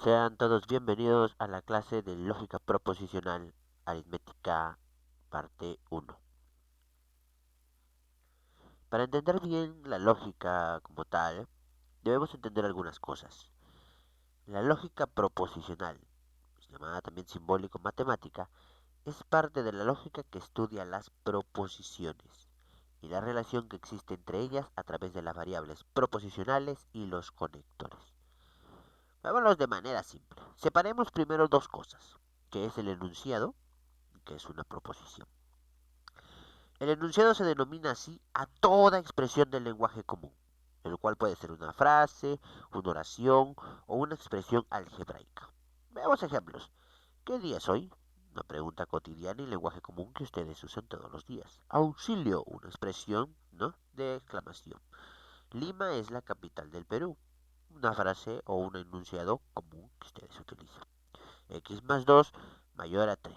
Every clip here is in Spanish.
Sean todos bienvenidos a la clase de lógica proposicional aritmética parte 1. Para entender bien la lógica como tal, debemos entender algunas cosas. La lógica proposicional, llamada también simbólico-matemática, es parte de la lógica que estudia las proposiciones y la relación que existe entre ellas a través de las variables proposicionales y los conectores. Veámoslos de manera simple. Separemos primero dos cosas, que es el enunciado, que es una proposición. El enunciado se denomina así a toda expresión del lenguaje común, el cual puede ser una frase, una oración o una expresión algebraica. Veamos ejemplos. ¿Qué día es hoy? Una pregunta cotidiana y lenguaje común que ustedes usan todos los días. Auxilio, una expresión, ¿no?, de exclamación. Lima es la capital del Perú. Una frase o un enunciado común que ustedes utilizan. X más 2 mayor a 3.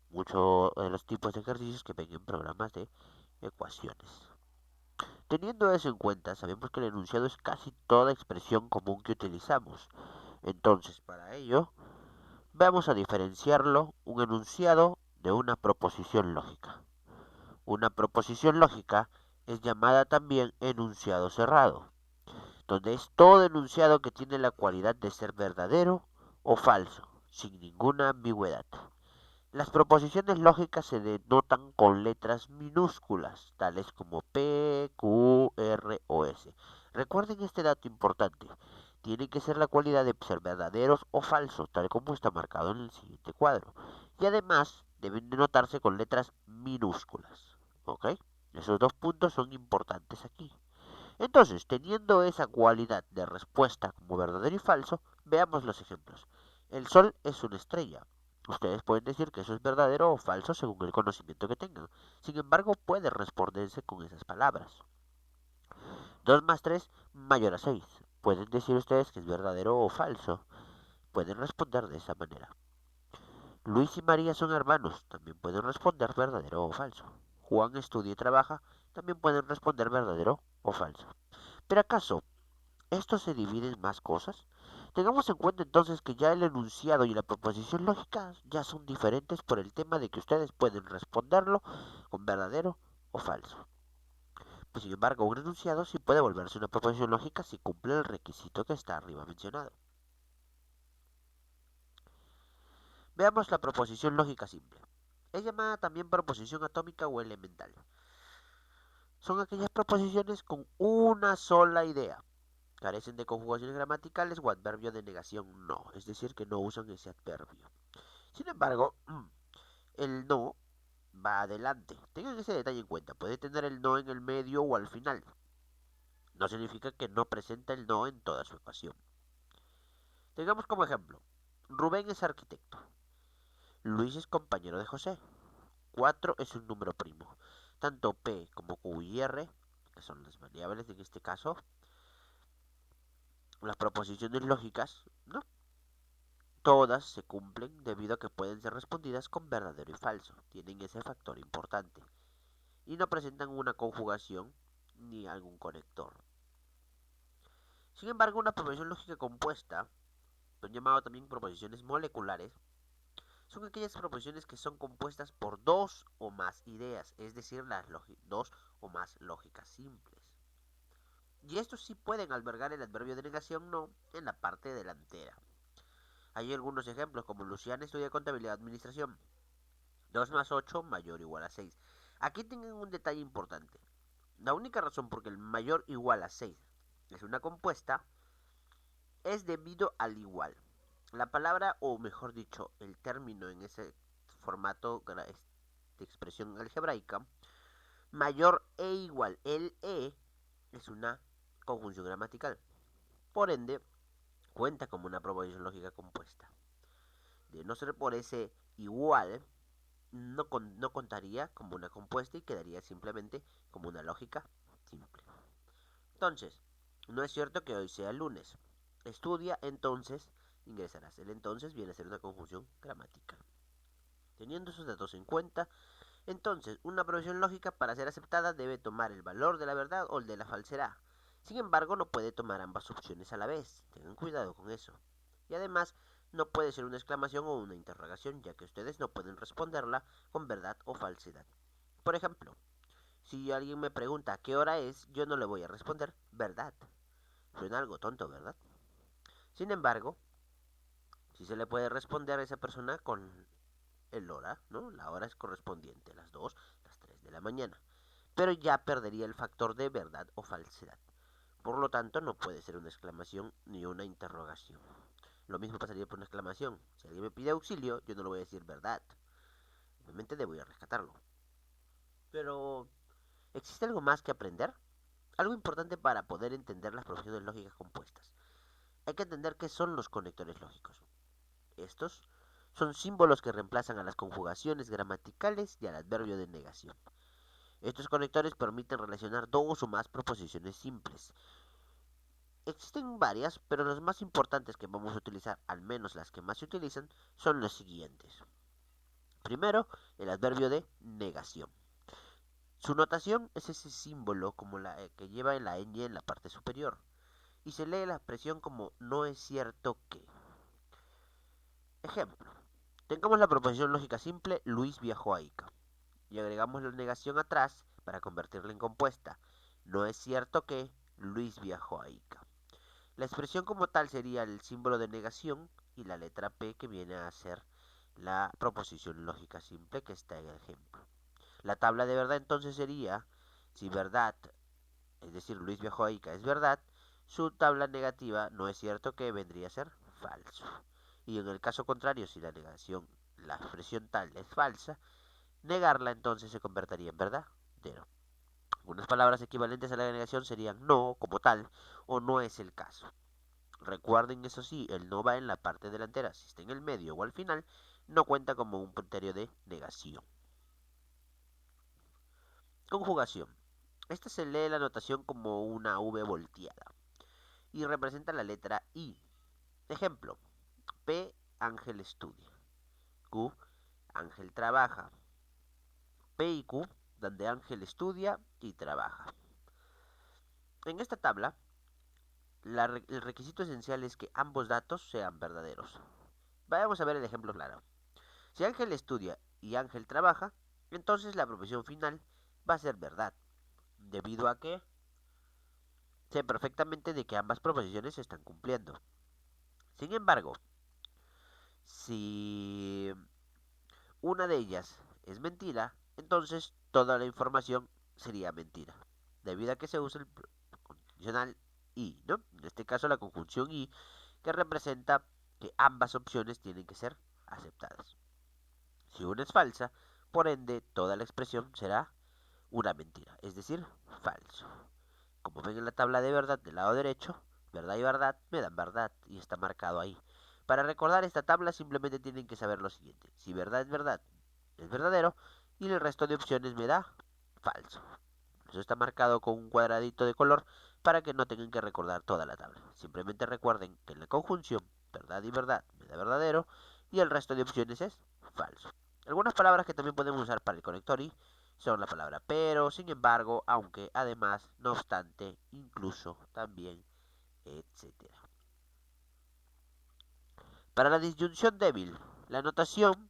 Muchos de los tipos de ejercicios que ven en programas de ecuaciones. Teniendo eso en cuenta, sabemos que el enunciado es casi toda expresión común que utilizamos. Entonces, para ello, vamos a diferenciarlo un enunciado de una proposición lógica. Una proposición lógica es llamada también enunciado cerrado, donde es todo enunciado que tiene la cualidad de ser verdadero o falso, sin ninguna ambigüedad. Las proposiciones lógicas se denotan con letras minúsculas, tales como P, Q, R o S. Recuerden este dato importante. Tienen que ser la cualidad de ser verdaderos o falsos, tal como está marcado en el siguiente cuadro. Y además deben denotarse con letras minúsculas. ¿Ok? Esos dos puntos son importantes aquí. Entonces, teniendo esa cualidad de respuesta como verdadero y falso, veamos los ejemplos. El Sol es una estrella. Ustedes pueden decir que eso es verdadero o falso según el conocimiento que tengan. Sin embargo, puede responderse con esas palabras. 2 más 3 mayor a 6. Pueden decir ustedes que es verdadero o falso. Pueden responder de esa manera. Luis y María son hermanos. También pueden responder verdadero o falso. Juan estudia y trabaja. También pueden responder verdadero o falso. Pero ¿acaso esto se divide en más cosas? Tengamos en cuenta entonces que ya el enunciado y la proposición lógica ya son diferentes por el tema de que ustedes pueden responderlo con verdadero o falso. Pues sin embargo, un enunciado sí puede volverse una proposición lógica si cumple el requisito que está arriba mencionado. Veamos la proposición lógica simple. Es llamada también proposición atómica o elemental. Son aquellas proposiciones con una sola idea. Carecen de conjugaciones gramaticales o adverbio de negación no, es decir, que no usan ese adverbio. Sin embargo, el no va adelante. Tengan ese detalle en cuenta. Puede tener el no en el medio o al final. No significa que no presenta el no en toda su ecuación. Tengamos como ejemplo, Rubén es arquitecto. Luis es compañero de José. 4 es un número primo. Tanto P como Q y R, que son las variables en este caso, las proposiciones lógicas, ¿no?, todas se cumplen debido a que pueden ser respondidas con verdadero y falso. Tienen ese factor importante. Y no presentan una conjugación ni algún conector. Sin embargo, una proposición lógica compuesta, son llamadas también proposiciones moleculares, son aquellas proposiciones que son compuestas por dos o más ideas, es decir, las dos o más lógicas simples. Y estos sí pueden albergar el adverbio de negación no en la parte delantera. Hay algunos ejemplos como Luciana estudia contabilidad y administración. 2 más 8 mayor o igual a 6. Aquí tengan un detalle importante. La única razón por que el mayor igual a 6 es una compuesta es debido al igual. La palabra, o mejor dicho, el término en ese formato de expresión algebraica, mayor e igual. El e es una conjunción gramatical. Por ende, cuenta como una proposición lógica compuesta. De no ser por ese igual, no contaría como una compuesta y quedaría simplemente como una lógica simple. Entonces, no es cierto que hoy sea lunes. Estudia, entonces, ingresarás. El entonces viene a ser una conjunción gramatical. Teniendo esos datos en cuenta, entonces, una proposición lógica para ser aceptada debe tomar el valor de la verdad o el de la falsedad. Sin embargo, no puede tomar ambas opciones a la vez. Tengan cuidado con eso. Y además, no puede ser una exclamación o una interrogación, ya que ustedes no pueden responderla con verdad o falsedad. Por ejemplo, si alguien me pregunta qué hora es, yo no le voy a responder verdad. Suena algo tonto, ¿verdad? Sin embargo, si se le puede responder a esa persona con el hora, ¿no? La hora es correspondiente, las 2, las 3 de la mañana. Pero ya perdería el factor de verdad o falsedad. Por lo tanto, no puede ser una exclamación ni una interrogación. Lo mismo pasaría por una exclamación. Si alguien me pide auxilio, yo no le voy a decir verdad. Obviamente debo ir a rescatarlo. Pero, ¿existe algo más que aprender? Algo importante para poder entender las profesiones lógicas compuestas. Hay que entender qué son los conectores lógicos. Estos son símbolos que reemplazan a las conjugaciones gramaticales y al adverbio de negación. Estos conectores permiten relacionar dos o más proposiciones simples. Existen varias, pero las más importantes que vamos a utilizar, al menos las que más se utilizan, son las siguientes. Primero, el adverbio de negación. Su notación es ese símbolo como la que lleva en la ñ en la parte superior y se lee la expresión como no es cierto que. Ejemplo, tengamos la proposición lógica simple Luis viajó a Ica y agregamos la negación atrás para convertirla en compuesta. No es cierto que Luis viajó a Ica. La expresión como tal sería el símbolo de negación y la letra P que viene a ser la proposición lógica simple que está en el ejemplo. La tabla de verdad entonces sería, si verdad, es decir, Luis viajó a Ica es verdad, su tabla negativa no es cierto que vendría a ser falso. Y en el caso contrario, si la negación, la expresión tal es falsa, negarla entonces se convertiría en verdadero. Unas palabras equivalentes a la negación serían no como tal o no es el caso. Recuerden eso sí, el no va en la parte delantera. Si está en el medio o al final, no cuenta como un criterio de negación. Conjugación. Esta se lee la notación como una V volteada y representa la letra I. Ejemplo, P, Ángel estudia. Q, Ángel trabaja. P y Q, donde Ángel estudia y trabaja. En esta tabla, el requisito esencial es que ambos datos sean verdaderos. Vamos a ver el ejemplo claro. Si Ángel estudia y Ángel trabaja, entonces la proposición final va a ser verdad, debido a que sé perfectamente de que ambas proposiciones se están cumpliendo. Sin embargo, si una de ellas es mentira, entonces toda la información sería mentira, debido a que se usa el condicional y, ¿no? En este caso la conjunción y, que representa que ambas opciones tienen que ser aceptadas. Si una es falsa, por ende toda la expresión será una mentira, es decir, falso. Como ven en la tabla de verdad del lado derecho, verdad y verdad me dan verdad y está marcado ahí. Para recordar esta tabla simplemente tienen que saber lo siguiente. Si verdad es verdadero y el resto de opciones me da falso. Eso está marcado con un cuadradito de color para que no tengan que recordar toda la tabla. Simplemente recuerden que en la conjunción verdad y verdad me da verdadero y el resto de opciones es falso. Algunas palabras que también podemos usar para el conector y son la palabra pero, sin embargo, aunque, además, no obstante, incluso, también, etcétera. Para la disyunción débil, la notación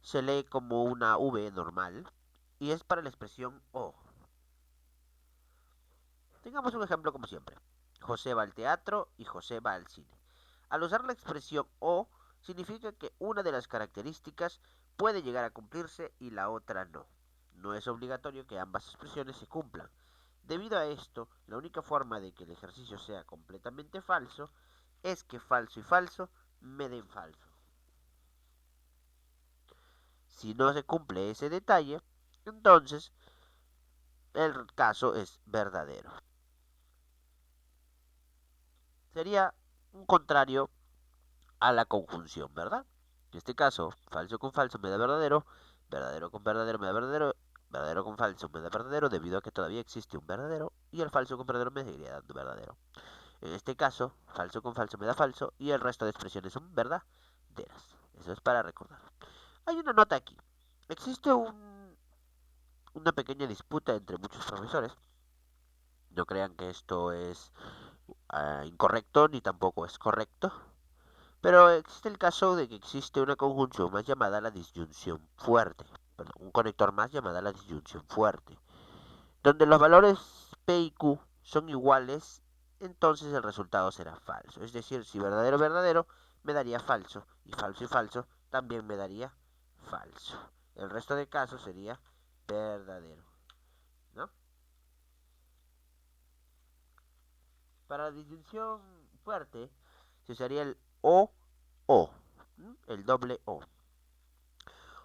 se lee como una V normal y es para la expresión o. Tengamos un ejemplo como siempre. José va al teatro y José va al cine. Al usar la expresión o, significa que una de las características puede llegar a cumplirse y la otra no. No es obligatorio que ambas expresiones se cumplan. Debido a esto, la única forma de que el ejercicio sea completamente falso es que falso y falso me den falso. Si no se cumple ese detalle, entonces el caso es verdadero. Sería un contrario a la conjunción, ¿verdad? En este caso, falso con falso me da verdadero, verdadero con verdadero me da verdadero, verdadero con falso me da verdadero debido a que todavía existe un verdadero y el falso con verdadero me seguiría dando verdadero. En este caso, falso con falso me da falso y el resto de expresiones son verdaderas. Eso es para recordar. Hay una nota aquí. Existe una pequeña disputa entre muchos profesores. No crean que esto es incorrecto ni tampoco es correcto. Pero existe el caso de que existe una conjunción más llamada la disyunción fuerte, perdón, un conector más llamada la disyunción fuerte, donde los valores P y Q son iguales, entonces el resultado será falso. Es decir, si verdadero, verdadero, me daría falso, y falso, también me daría falso. El resto de casos sería verdadero, ¿no? Para la disyunción fuerte, se usaría el o, el doble o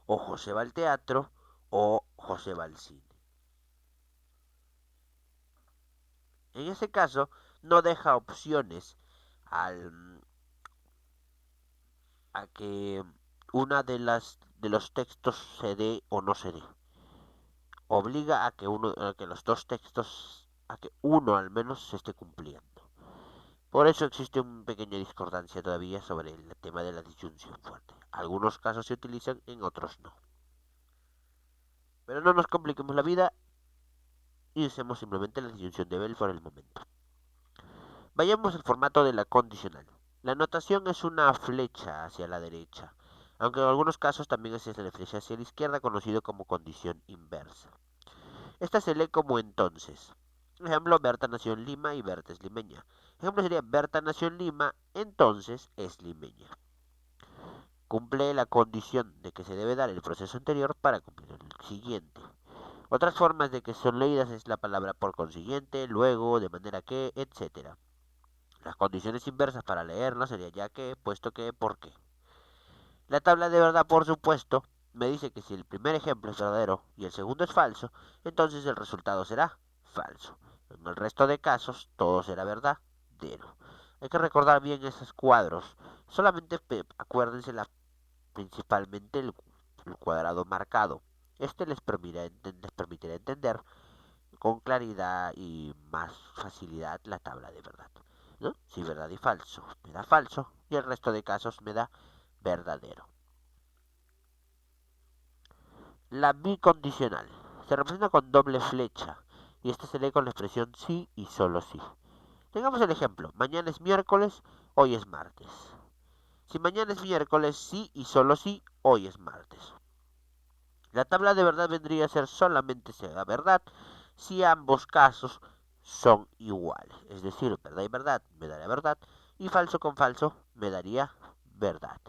José va al teatro, o José va al cine. En ese caso, no deja opciones al, a que una de los textos se dé o no se dé. Obliga a que los dos textos, a que uno al menos se esté cumpliendo. Por eso existe una pequeña discordancia todavía sobre el tema de la disyunción fuerte. Algunos casos se utilizan, en otros no. Pero no nos compliquemos la vida y usemos simplemente la disyunción de Bell por el momento. Vayamos al formato de la condicional. La notación es una flecha hacia la derecha, aunque en algunos casos también es la flecha hacia la izquierda, conocido como condición inversa. Esta se lee como entonces. Ejemplo, Berta nació en Lima y Berta es limeña. Ejemplo sería Berta nació en Lima, entonces es limeña. Cumple la condición de que se debe dar el proceso anterior para cumplir el siguiente. Otras formas de que son leídas es la palabra por consiguiente, luego, de manera que, etc. Las condiciones inversas para leerlo sería ya que, puesto que, por qué. La tabla de verdad, por supuesto, me dice que si el primer ejemplo es verdadero y el segundo es falso, entonces el resultado será falso. En el resto de casos, todo será verdadero. Hay que recordar bien esos cuadros. Solamente acuérdense principalmente el cuadrado marcado. Este les permitirá entender con claridad y más facilidad la tabla de verdad, ¿no? Si verdad y falso me da falso y el resto de casos me da verdadero. La bicondicional se representa con doble flecha y esta se lee con la expresión sí y solo sí. Tengamos el ejemplo, mañana es miércoles, hoy es martes. Si mañana es miércoles, sí y solo sí, hoy es martes. La tabla de verdad vendría a ser solamente sea verdad si ambos casos son iguales. Es decir, verdad y verdad me daría verdad y falso con falso me daría verdad.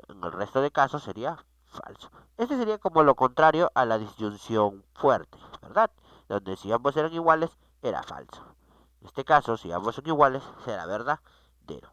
En el resto de casos sería falso. Este sería como lo contrario a la disyunción fuerte, ¿verdad? Donde si ambos eran iguales, era falso. En este caso, si ambos son iguales, será verdadero.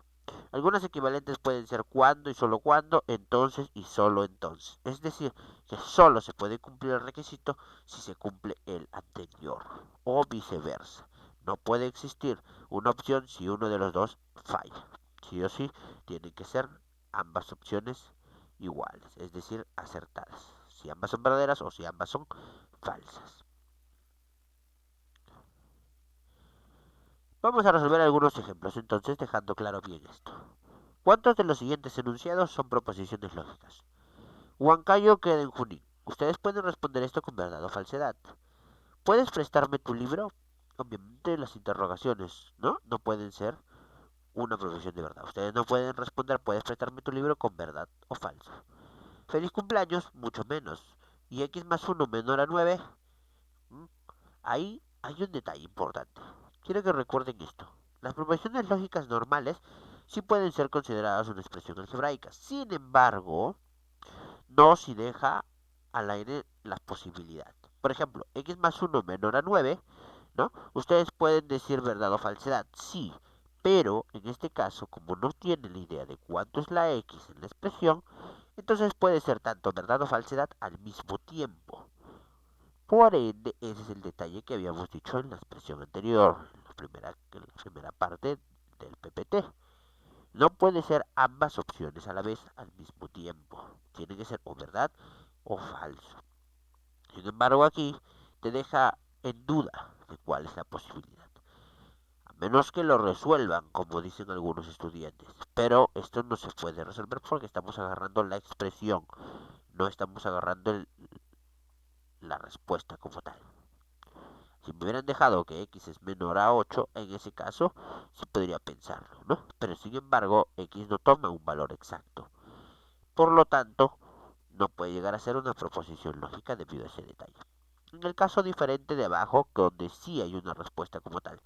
Algunos equivalentes pueden ser cuando, entonces y solo entonces. Es decir, que solo se puede cumplir el requisito si se cumple el anterior. O viceversa. No puede existir una opción si uno de los dos falla. Sí o sí, tienen que ser ambas opciones iguales, es decir, acertadas. Si ambas son verdaderas o si ambas son falsas. Vamos a resolver algunos ejemplos, entonces dejando claro bien esto. ¿Cuántos de los siguientes enunciados son proposiciones lógicas? Huancayo queda en Junín. Ustedes pueden responder esto con verdad o falsedad. ¿Puedes prestarme tu libro? Obviamente las interrogaciones, ¿no? No pueden ser una proposición de verdad. Ustedes no pueden responder, ¿puedes prestarme tu libro con verdad o falso? Feliz cumpleaños, mucho menos. ¿Y x más 1 menor a 9? ¿Mm? Ahí hay un detalle importante. Quiero que recuerden esto. Las proposiciones lógicas normales sí pueden ser consideradas una expresión algebraica. Sin embargo, no si deja al aire la posibilidad. Por ejemplo, x más 1 menor a 9, ¿no? Ustedes pueden decir verdad o falsedad, sí, pero en este caso, como no tienen la idea de cuánto es la x en la expresión, entonces puede ser tanto verdad o falsedad al mismo tiempo. Por ende, ese es el detalle que habíamos dicho en la expresión anterior, en la primera parte del PPT. No puede ser ambas opciones a la vez al mismo tiempo. Tiene que ser o verdad o falso. Sin embargo, aquí te deja en duda de cuál es la posibilidad. A menos que lo resuelvan, como dicen algunos estudiantes. Pero esto no se puede resolver porque estamos agarrando la expresión. No estamos agarrando la respuesta como tal. Si me hubieran dejado que x es menor a 8, en ese caso sí podría pensarlo, ¿no? Pero sin embargo, x no toma un valor exacto. Por lo tanto, no puede llegar a ser una proposición lógica debido a ese detalle. En el caso diferente de abajo, donde sí hay una respuesta como tal,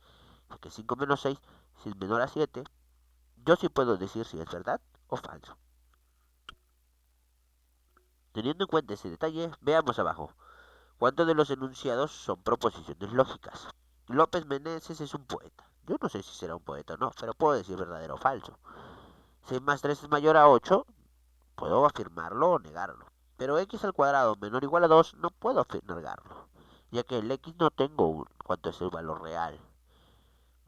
ya que 5 menos 6, si es menor a 7, yo sí puedo decir si es verdad o falso. Teniendo en cuenta ese detalle, veamos abajo. ¿Cuántos de los enunciados son proposiciones lógicas? López Meneses es un poeta. Yo no sé si será un poeta o no, pero puedo decir verdadero o falso. 6 más 3 es mayor a 8, puedo afirmarlo o negarlo. Pero x al cuadrado menor o igual a 2 no puedo negarlo, ya que el x no tengo cuánto es el valor real.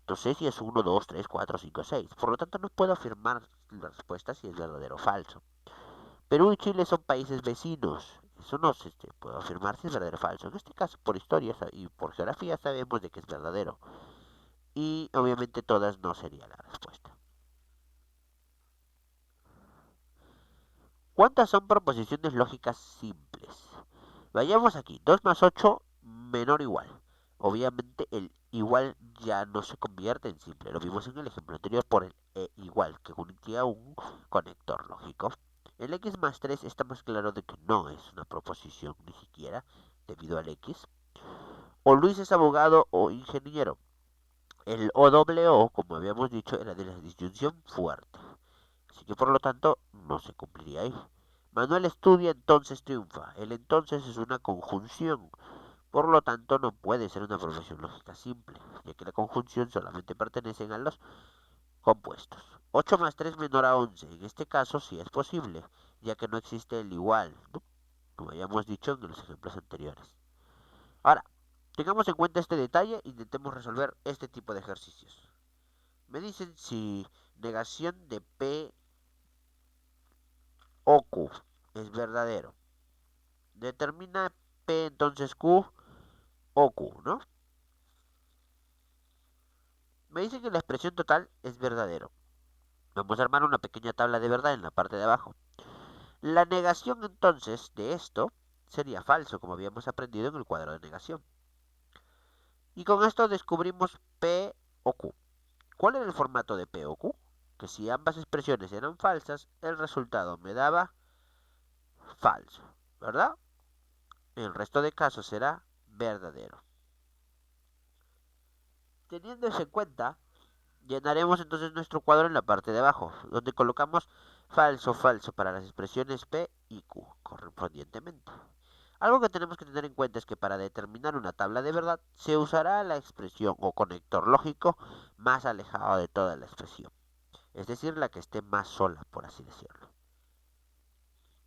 No sé si es 1, 2, 3, 4, 5, 6. Por lo tanto, no puedo afirmar la respuesta si es verdadero o falso. Perú y Chile son países vecinos. Eso no se puedo afirmar si es verdadero o falso. En este caso, por historia y por geografía sabemos de que es verdadero. Y obviamente todas no sería la respuesta. ¿Cuántas son proposiciones lógicas simples? Vayamos aquí. 2 más 8 menor o igual. Obviamente el igual ya no se convierte en simple. Lo vimos en el ejemplo anterior por el igual, que unía un conector lógico. El x más 3 está más claro de que no es una proposición ni siquiera debido al x. O Luis es abogado o ingeniero. El o, como habíamos dicho, era de la disyunción fuerte. Así que por lo tanto no se cumpliría ahí. Manuel estudia, entonces triunfa. El entonces es una conjunción. Por lo tanto no puede ser una proposición lógica simple, ya que la conjunción solamente pertenecen a los compuestos. 8 más 3 menor a 11. En este caso sí es posible, ya que no existe el igual, ¿no? Como habíamos dicho en los ejemplos anteriores. Ahora, tengamos en cuenta este detalle e intentemos resolver este tipo de ejercicios. Me dicen si negación de P o Q es verdadero. Determina P entonces Q o Q, ¿no? Me dicen que la expresión total es verdadero. Vamos a armar una pequeña tabla de verdad en la parte de abajo. La negación entonces de esto sería falso, como habíamos aprendido en el cuadro de negación. Y con esto descubrimos P o Q. ¿Cuál era el formato de P o Q? Que si ambas expresiones eran falsas, el resultado me daba falso, ¿verdad? El resto de casos será verdadero. Teniendo eso en cuenta, llenaremos entonces nuestro cuadro en la parte de abajo, donde colocamos falso, falso para las expresiones P y Q correspondientemente. Algo que tenemos que tener en cuenta es que para determinar una tabla de verdad se usará la expresión o conector lógico más alejado de toda la expresión, es decir, la que esté más sola, por así decirlo.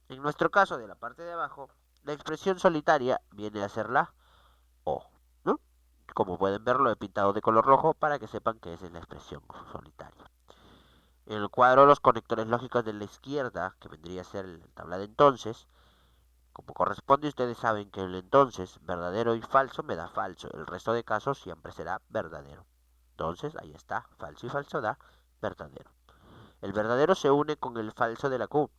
En nuestro caso de la parte de abajo, la expresión solitaria viene a ser la O, ¿no? Como pueden ver, lo he pintado de color rojo para que sepan que esa es la expresión solitaria. En el cuadro, los conectores lógicos de la izquierda, que vendría a ser la tabla de entonces, como corresponde, ustedes saben que el entonces verdadero y falso me da falso. El resto de casos siempre será verdadero. Entonces, ahí está, falso y falso da verdadero. El verdadero se une con el falso de la Q,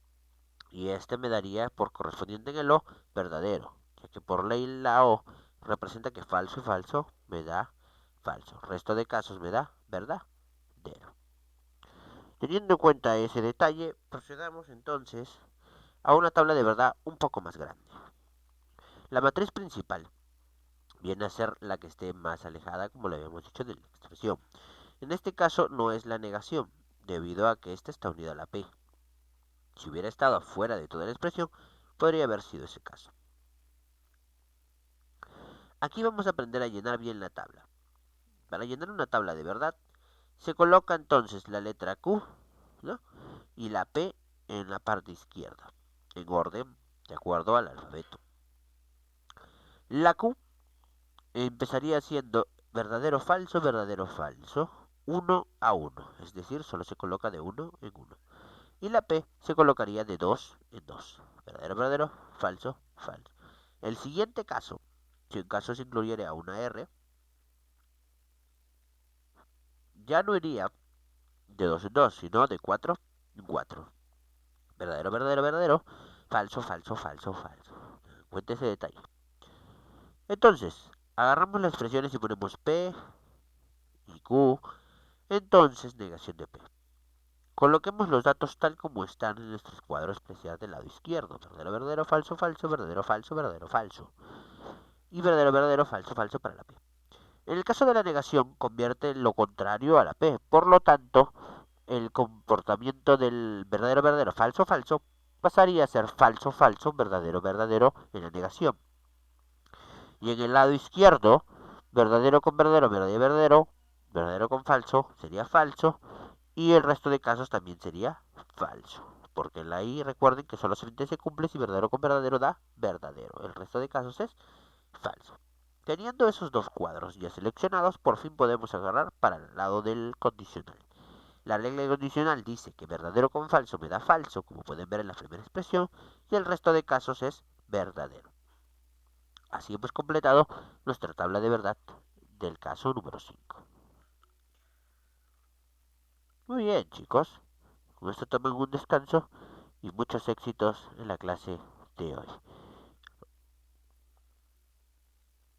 y este me daría por correspondiente en el O verdadero, ya que por ley la O representa que falso y falso me da falso. El resto de casos me da verdadero. Teniendo en cuenta ese detalle, procedamos entonces a una tabla de verdad un poco más grande. La matriz principal viene a ser la que esté más alejada, como le habíamos dicho, de la expresión. En este caso no es la negación, debido a que esta está unida a la P. Si hubiera estado fuera de toda la expresión, podría haber sido ese caso. Aquí vamos a aprender a llenar bien la tabla. Para llenar una tabla de verdad, se coloca entonces la letra Q, ¿no? Y la P en la parte izquierda, en orden de acuerdo al alfabeto. La Q empezaría siendo verdadero, falso, 1 a 1, es decir, solo se coloca de 1 en 1. Y la P se colocaría de 2 en 2, verdadero, falso, falso. El siguiente caso, si en caso se incluyera una R, ya no iría de 2 en 2, sino de 4 en 4. Verdadero, falso, falso, falso, falso. Cuente ese detalle. Entonces, Agarramos las expresiones y ponemos P y Q, entonces negación de P. Coloquemos los datos tal como están en nuestros cuadros especiales del lado izquierdo. Verdadero, verdadero, falso, falso, verdadero, falso, verdadero, falso. Y verdadero, verdadero, falso, falso para la P. En el caso de la negación, convierte lo contrario a la P. Por lo tanto, el comportamiento del verdadero, verdadero, falso, falso pasaría a ser falso, falso, verdadero, verdadero en la negación. Y en el lado izquierdo, verdadero con verdadero, verdadero, verdadero, verdadero con falso sería falso. Y el resto de casos también sería falso. Porque la I, recuerden que solamente se cumple si verdadero con verdadero da verdadero. El resto de casos es falso. Teniendo esos dos cuadros ya seleccionados, por fin podemos agarrar para el lado del condicional. La regla condicional dice que verdadero con falso me da falso, como pueden ver en la primera expresión, y el resto de casos es verdadero. Así hemos completado nuestra tabla de verdad del caso número 5. Muy bien, chicos. Con esto tomen un descanso y muchos éxitos en la clase de hoy.